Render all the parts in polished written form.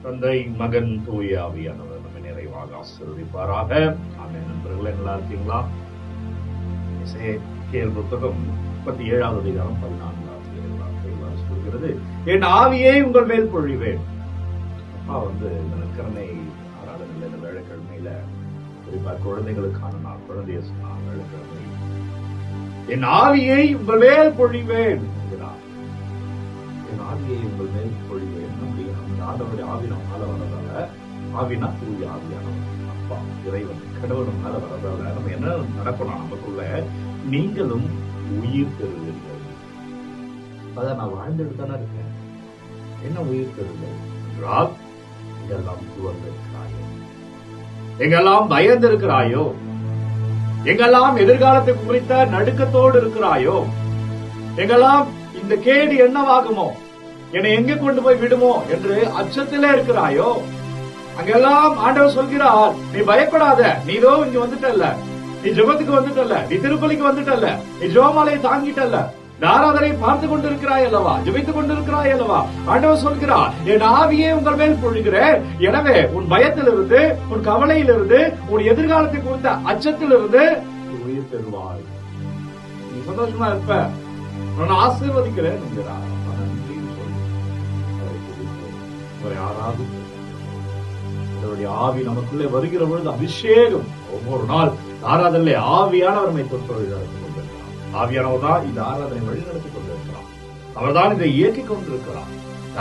தந்தை, மகன், தூய ஆவியானவர் நம்மை நிறைவாக ஆசீர்வதிப்பாராக. ஆமென். நண்பர்களே, நல்லா இருக்கீங்களா? எசேக்கியேல் புத்தகம் 37வது அதிகாரம் 14வது வார்த்தை சொல்கிறது, என் ஆவியை உங்கள் மேல் பொழிவேன். அப்பா இந்த நற்கருணை ஆராதனையில் இந்த வேலைக்கிழமையில குறிப்பா குழந்தைகளுக்கான நாள், குழந்தைய வேலைக்கிழமை, என் ஆவியை உங்கள் மேல் பொழிவேன் என்கிறார். என் ஆவியை உங்கள் மேல் பொழிவேன். அந்த ஆண்டவருடைய ஆவி நம்ம மேல வரதால, ஆவினா தூய ஆவியானவர், அப்பா இறைவன் கடவுள் நம்ம மேல வரதால நம்ம என்ன நடக்கணும்? நமக்குள்ள நீங்களும் உயிர் பெறுவீர்கள். அதான் நான் வாழ்ந்துட்டு தானே இருக்கேன். என்ன உயிர் பெறுதல் என்றால், எங்கெல்லாம் துவர்ந்திருக்கிறாயோ, எங்கெல்லாம் பயந்திருக்கிறாயோ, எங்கெல்லாம் எதிர்காலத்தை குறித்த நடுக்கத்தோடு இருக்கிறாயோ, எங்கெல்லாம் இந்த கேடு என்னவாகுமோ, என்னை எங்க கொண்டு போய் விடுமோ என்று அச்சத்திலே இருக்கிறாயோ, அங்கெல்லாம் ஆண்டவர் சொல்கிறார், நீ பயப்படாத, நீ இதோ இங்க வந்துட்டல்ல, நீ ஜெபத்துக்கு வந்துட்டல்ல, நீ திருப்பலிக்கு வந்துட்டல்ல, நீ ஜெபமாலையை தாங்கிட்டல்ல, ஆராதனை பார்த்து கொண்டிருக்கிறாய் அல்லவா, ஜெபித்துக் கொண்டிருக்கிறாய் அல்லவா. ஆண்டவர் சொல்கிறார், என் ஆவியே உங்கள் மேல் பொழிகிறேன். எனவே உன் பயத்திலிருந்து, உன் கவலையிலிருந்து, உன் எதிர்காலத்தை குறித்த அச்சத்திலிருந்து நீ உயிர் பெறுவாய். நீ சந்தோஷமா இருப்ப, நான் ஆசீர்வதிக்கிறேன் என்கிறார். ஆவி நமக்குள்ளே வருகிற பொழுது அபிஷேகம், ஒவ்வொரு நாள் ஆராதனை ஆவியானவர் தொற்றுகிறார். ஆவியானவர் தான் இந்த ஆராதனை வழிநடத்திக் கொண்டிருக்கிறார். அவர் தான் இதை இயக்கிக் கொண்டிருக்கிறார்.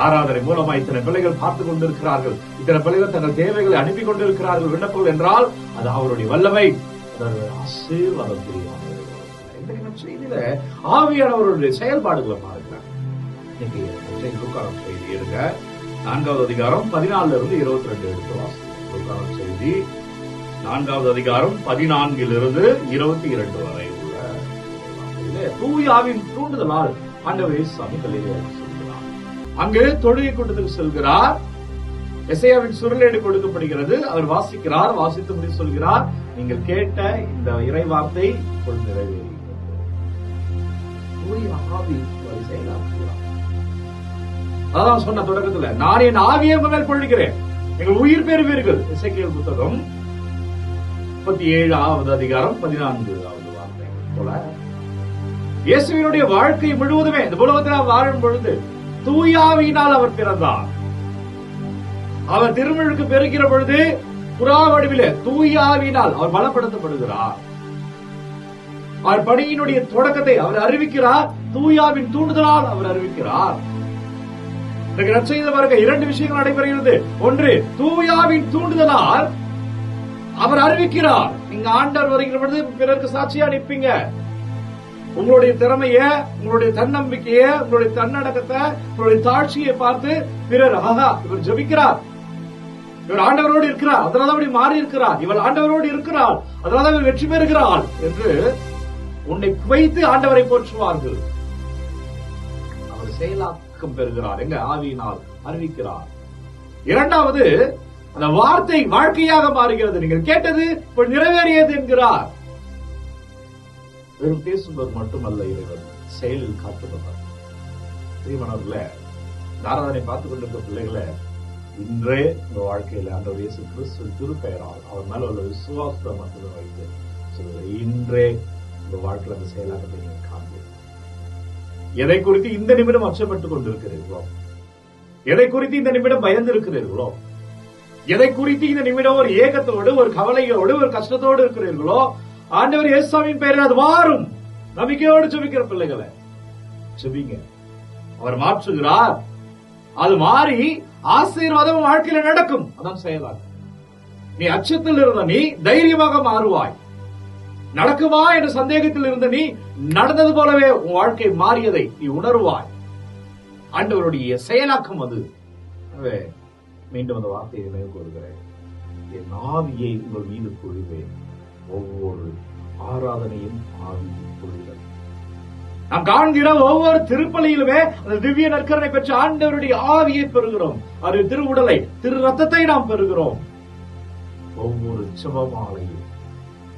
ஆராதனை மூலமா இத்தனை பிள்ளைகள் பார்த்துக் கொண்டிருக்கிறார்கள், இத்தனை பிள்ளைகள் தங்கள் தேவைகளை அனுப்பி கொண்டிருக்கிறார்கள், விண்ணப்பங்கள் என்றால் அது அவருடைய வல்லமை, ஆசீர்வாதம் தெரியும். செய்தியில ஆவியானவருடைய செயல்பாடுகளை பாருங்க. செய்தி எடுங்க, 4வது அதிகாரம் 14 இருந்து 22 எடுத்து வாசிக்கும். செய்தி 4வது அதிகாரம் 14 22 வரை உள்ள தூயாவின் தூண்டுதலால் ஆண்டவர் இயேசு சொல்கிறார். அங்கு தொழுகை கூட்டத்துக்கு செல்கிறார். எசையாவின் சுருளேடு கொடுக்கப்படுகிறது. அவர் வாசிக்கிறார், வாசித்து சொல்கிறார், நீங்கள் கேட்ட இந்த இறை வார்த்தை இப்பொழுது நிறைவேறுகிறது. அதான் சொன்ன தொடக்கத்துல, நான் என் ஆவியை உங்கள் மேல் பொழிகிறேன், நீங்கள் உயிர் பெறுவீர்கள். எசேக்கியேல் புத்தகம் 37வது அதிகாரம் 14வது வார்த்தை போல இயேசுவினுடைய வாழ்க்கை முழுவதுமே இந்த உலகத்தில் வாழும் பொழுது தூயாவியினால் அவர் பிறந்தார். அவர் திருமுழுக்கு பெறுகிற பொழுது புறா வடிவிலே தூயாவியினால் அவர் பலப்படுத்தப்படுகிறார். அவர் பணியினுடைய தொடக்கத்தை அவர் அறிவிக்கிறார், தூயாவின் தூண்டுதலால் அவர் அறிவிக்கிறார். பாருங்க, 2 விஷயங்கள் நடைபெறுகிறது. ஒன்று, தூயாவின் தூண்டுதலால் அவர் அறிவிக்கிறார். நீங்க ஆண்டவர் வருகிற பொழுது பிறருக்கு சாட்சியா நிற்பீங்க. உங்களுடைய திறமைய, உங்களுடைய தன்னம்பிக்கைய, உங்களுடைய தன்னடக்கத்தை, உங்களுடைய தாழ்ச்சியை பார்த்து பிறர், ஆஹா இவர் ஜெபிக்கிறார், இவர் ஆண்டவரோடு இருக்கிறார், அதனால அப்படி மாறி இருக்கிறார், இவள் ஆண்டவரோடு இருக்கிறார், அதனால இவர் வெற்றி பெறுகிறாள் என்று உன்னை வைத்து ஆண்டவரை போற்றுவார்கள். அவர் செயலாக்கம் பெறுகிறார், எங்க ஆவியினால் அறிவிக்கிறார். இரண்டாவது, அந்த வார்த்தை வாழ்க்கையாக மாறுகிறது. நீங்கள் கேட்டது இப்ப நிறைவேறியது என்கிறார். வெறும் பேசுவது மட்டுமல்ல, இறைவன் செயலில் காட்டுபவர். பிரியமானவர்களே, ஆராதனை பார்த்துக் கொண்டிருக்க பிள்ளைகளை, இன்றே இந்த வாழ்க்கையில ஆண்டவர் இயேசு கிறிஸ்து திருப்பெயரால் அவர் மேல உள்ள விசுவாசத்தை மட்டுமே வைத்து சொல்லுங்க, இன்றே இந்த வாழ்க்கையில அந்த செயலாக்கத்தை நீங்க காண்பீர்கள். எதை குறித்து இந்த நிமிடம் அச்சப்பட்டுக் கொண்டிருக்கிறீர்களோ, எதை குறித்து இந்த நிமிடம் பயந்து இருக்கிறீர்களோ, எதை குறித்து இந்த நிமிடம் ஒரு ஏக்கத்தோடு, ஒரு கவலையோடு, ஒரு கஷ்டத்தோடு இருக்கிறீர்களோ, ஆண்டவர் இயேசுவின் பெயரில் அது மாறும். நம்பிக்கையோடு ஜெபிக்கிற பிள்ளைகளை ஜெபிங்க. அவர் மாற்றுகிறார். அது மாறி ஆசீர்வாதம் வாழ்க்கையில நடக்கும். அதான் செயலாக. நீ அச்சத்தில் இருந்த நீ தைரியமாக மாறுவாய். நடக்குமா என்ற சந்தேகத்தில் இருந்த நீ நடந்தது போலவே உன் வாழ்க்கை மாறியதை நீ உணர்வாய். ஆண்டவருடைய செயலாக்கம் அது. மீண்டும் அந்த வார்த்தையை நினைவு கூறுகிறேன், என் ஆவியை உங்கள் மீது பொழிவேன். ஒவ்வொரு ஆராதனையும் ஆவி பொழிதல். நாம் காண்கிற ஒவ்வொரு திருப்பலியிலுமே அந்த திவ்ய நற்கருணை பெற்ற ஆண்டவருடைய ஆவியை பெறுகிறோம். அது திருவுடலை, திரு ரத்தத்தை நாம் பெறுகிறோம். ஒவ்வொரு ஜெபமாலையும்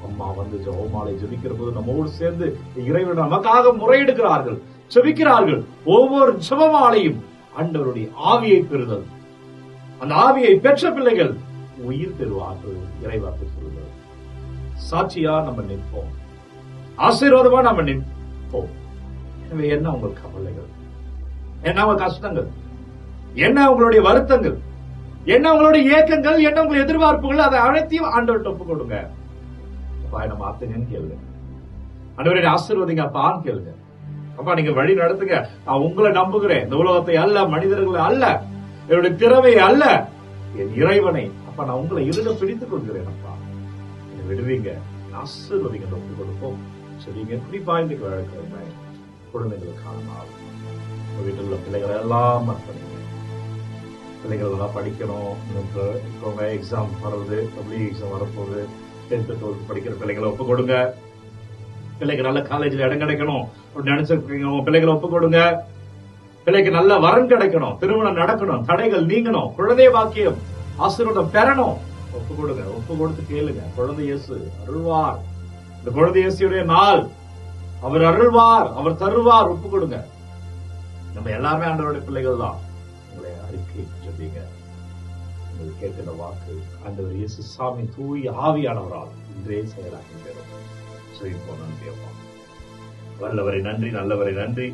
அம்மா ஜெபமாலை ஜெபிக்கிற போது நம்மோடு சேர்ந்து இறைவன் நமக்காக முறையிடுகிறார்கள், ஜெபிக்கிறார்கள். ஒவ்வொரு ஜெபமாலையும் ஆண்டவருடைய ஆவியை பெறுதல். அந்த ஆவியை பெற்ற பிள்ளைகள் உயிர் பெறுவார்கள். இறைவாக்கு சொல்லுங்கள். சாட்சியா நம்ம நிற்போம், ஆசீர்வாதமா நம்ம நிற்போம். எனவே என்ன உங்கள் கவலைகள், என்ன உங்க கஷ்டங்கள், என்ன உங்களுடைய வருத்தங்கள், என்ன உங்களுடைய ஏக்கங்கள், என்ன உங்கள் எதிர்பார்ப்புகள், அதை அனைத்தையும் ஆண்டவர்கிட்ட ஒப்பு கொடுங்க. அப்பா என்ன மாத்துங்கன்னு கேளுங்க. ஆண்டவரை ஆசீர்வதிங்க அப்பான்னு கேளுங்க. அப்பா நீங்க வழி நடத்துங்க, நான் உங்களை நம்புகிறேன். இந்த உலகத்தை அல்ல, மனிதர்களை அல்ல, என்னுடைய திறமையை அல்ல, என் இறைவனை. அப்பா நான் உங்களை இருக பிடித்துக் கொள்கிறேன். அப்பா என்னை விடுவீங்க, ஆசீர்வதிங்க ஒப்பு கொடுப்போம். சரிங்க. குறிப்பா இன்னைக்கு வழக்கிழமை குழந்தைகளுக்கான நாள். உங்க வீட்டில் உள்ள பிள்ளைகளை எல்லாம் அர்ப்பணிங்க. பிள்ளைகள் எல்லாம் படிக்கணும், எக்ஸாம் வர்றது, பப்ளிக் எக்ஸாம் வரப்போகுது, 10th 12th படிக்கிற பிள்ளைகளை ஒப்பு கொடுங்க. பிள்ளைக்கு நல்ல காலேஜ்ல இடம் கிடைக்கணும் அப்படின்னு நினைச்சிருக்கீங்க, உங்க பிள்ளைகளை ஒப்பு கொடுங்க. பிள்ளைக்கு நல்ல வரன் கிடைக்கணும், திருமணம் நடக்கணும், தடைகள் நீங்கணும், குழந்தை பாக்கியம் ஆசீர்வாதம் பெறணும், ஒப்பு கொடுங்க. ஒப்பு கொடுத்து கேளுங்க. குழந்தை இயேசு அருள்வார். இந்த குழந்தை இயேசுடைய நாள், அவர் அருள்வார், அவர் தருவார். ஒப்பு கொடுங்க. நம்ம எல்லாருமே ஆண்டவருடைய பிள்ளைகள் தான். உங்களை அறிக்கை சொல்லிங்க. உங்களுக்கு கேட்கிற வாக்கு ஆண்டவர் இயேசு சாமி தூய் ஆவியானவரால் இன்றே செயலாக்கி பெறும். நன்றி அப்பா, வல்லவரை நன்றி, நல்லவரை நன்றி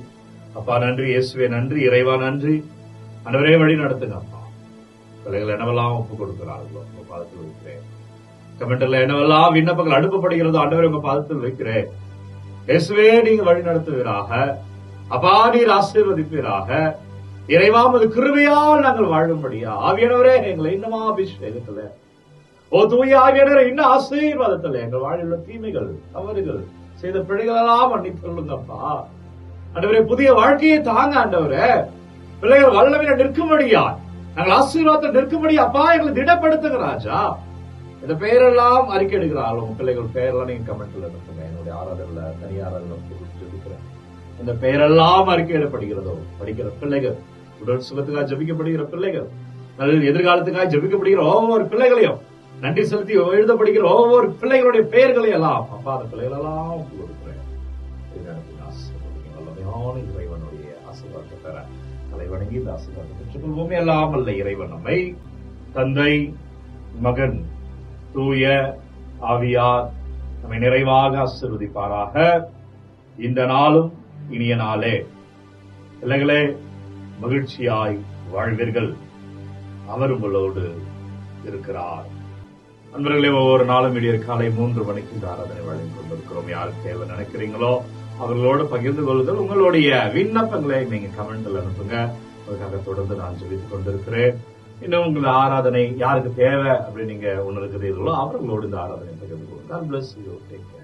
அப்பா, நன்றி இயேசுவே, நன்றி இறைவா, நன்றி. ஆண்டவரே வழி நடத்துங்க அப்பா. பிள்ளைகள் என்னவெல்லாம் ஒப்பு கொடுக்கிறார்களோ உங்க பாதத்தில் வைக்கிறேன். கமெண்ட்ல என்னவெல்லாம் விண்ணப்பங்கள் அனுப்பப்படுகிறதோ ஆண்டவரே உங்க பாதத்தில் வைக்கிறேன். இயேசுவே நீங்க வழி நடத்துவீராக அப்பா, நீர் ஆசீர்வதிப்பீராக. இறைவாமது கிருபையால் நாங்கள் வாழும்படியா ஆவியானவரே எங்களை இன்னமா அபிஷேகத்துல, ஓ தூய ஆவியானவரே இன்னும் ஆசீர்வாதத்துல எங்கள் வாழ்வுள்ள தீமைகள், தவறுகள், செய்த பிழைகள் எல்லாம் மன்னித்துள்ளப்பா. ஆண்டவரே புதிய வாழ்க்கையை தாங்க ஆண்டவரே. பிள்ளைகள் வல்லமையில நிற்கும்படியா, நாங்கள் ஆசீர்வாதத்தில் நிற்கும்படியா அப்பா எங்களை திடப்படுத்துங்க ராஜா. இந்த பெயரெல்லாம் அறிக்கை எடுக்கிறாள். உங்க பிள்ளைகள் பெயரெல்லாம் நீங்க கமெண்ட்ல இருக்குங்க. என்னுடைய ஆராதனைல தனியாராதனை இருக்கிறேன். இந்த பெயரெல்லாம் அறிக்கையிடப்படுகிறதோ படிக்கிற பிள்ளைகள், உடல் சுகத்துக்காக ஜபிக்கப்படுகிற பிள்ளைகள், நல்ல எதிர்காலத்துக்காக ஜபிக்கப்படுகிற ஒவ்வொரு பிள்ளைகளையும், நன்றி செலுத்தி எழுதப்படுகிற ஒவ்வொரு பிள்ளைகளுடைய பெயர்களை எல்லாம் அப்பா அந்த பிள்ளைகள் எல்லாம் கொடுக்கிறேன். வல்லமையான இறைவனுடைய ஆசீர்வாதத்தை பெற தலை வணங்கி இந்த ஆசீர்வாதத்தை பெற்றுக்கொள்வோமே. எல்லாம் அல்ல இறைவன் நம்மை தந்தை, மகன், தூய ஆவியார் நம்மை நிறைவாக ஆசீர்வதிப்பாராக. இந்த நாளும் இனிய நாளே. பிள்ளைகளே மகிழ்ச்சியாய் வாழ்வீர்கள், அவர் உங்களோடு இருக்கிறார். நண்பர்களே, ஒவ்வொரு நாளும் விடியற் காலை 3 மணிக்கு இந்த ஆராதனை வழங்கி கொண்டிருக்கிறோம். யாருக்கு தேவை நினைக்கிறீங்களோ அவர்களோடு பகிர்ந்து கொள்ளுதல். உங்களுடைய விண்ணப்பங்களை நீங்க கமெண்ட்ல அனுப்புங்க. அதுக்காக தொடர்ந்து நான் ஜெபித்துக் கொண்டிருக்கிறேன். இன்னும் உங்கள் ஆராதனை யாருக்கு தேவை அப்படின்னு நீங்க உணர்கிறீர்களோ அவர்களோடு இந்த ஆராதனை பகிர்ந்து கொள்ளுங்க. God bless you. Take care.